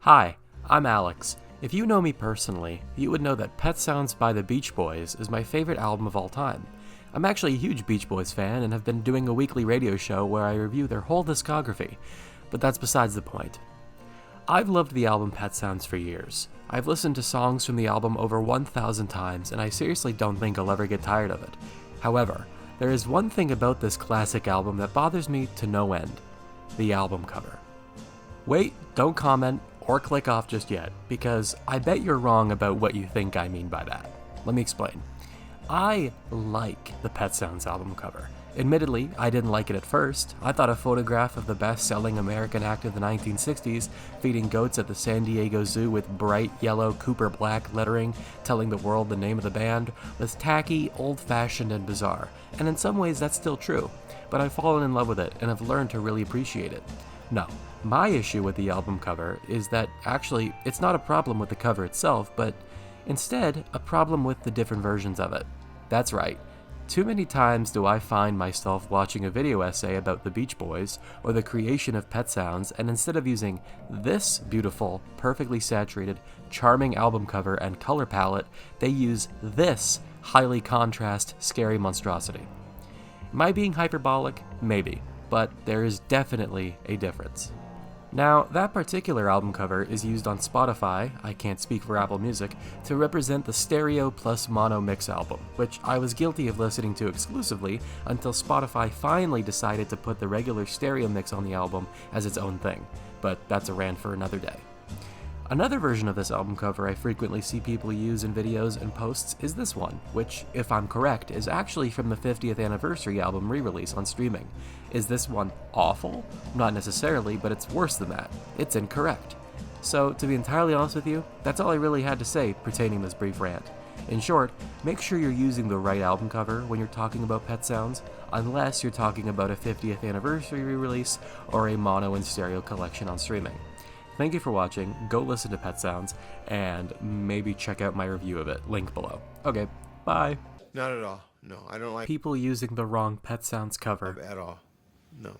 Hi, I'm Alex. If you know me personally, you would know that Pet Sounds by the Beach Boys is my favorite album of all time. I'm actually a huge Beach Boys fan and have been doing a weekly radio show where I review their whole discography, but that's besides the point. I've loved the album Pet Sounds for years. I've listened to songs from the album over 1,000 times, and I seriously don't think I'll ever get tired of it. However, there is one thing about this classic album that bothers me to no end: the album cover. Wait, don't comment or click off just yet, because I bet you're wrong about what you think I mean by that. Let me explain. I like the Pet Sounds album cover. Admittedly, I didn't like it at first. I thought a photograph of the best-selling American act of the 1960s feeding goats at the San Diego Zoo with bright yellow Cooper black lettering telling the world the name of the band was tacky, old-fashioned, and bizarre. And in some ways that's still true, but I've fallen in love with it and have learned to really appreciate it. No, my issue with the album cover is that actually it's not a problem with the cover itself, but instead a problem with the different versions of it. That's right. Too many times do I find myself watching a video essay about the Beach Boys or the creation of Pet Sounds, and instead of using this beautiful, perfectly saturated, charming album cover and color palette, they use this highly contrast, scary monstrosity. Am I being hyperbolic? Maybe, but there is definitely a difference. Now, that particular album cover is used on Spotify, I can't speak for Apple Music, to represent the stereo plus mono mix album, which I was guilty of listening to exclusively until Spotify finally decided to put the regular stereo mix on the album as its own thing, but that's a rant for another day. Another version of this album cover I frequently see people use in videos and posts is this one, which, if I'm correct, is actually from the 50th anniversary album re-release on streaming. Is this one awful? Not necessarily, but it's worse than that. It's incorrect. So, to be entirely honest with you, that's all I really had to say pertaining this brief rant. In short, make sure you're using the right album cover when you're talking about Pet Sounds, unless you're talking about a 50th anniversary re-release or a mono and stereo collection on streaming. Thank you for watching, go listen to Pet Sounds, and maybe check out my review of it, link below. Okay, bye. Not at all. No, I don't like People using the wrong Pet Sounds cover. at all. No.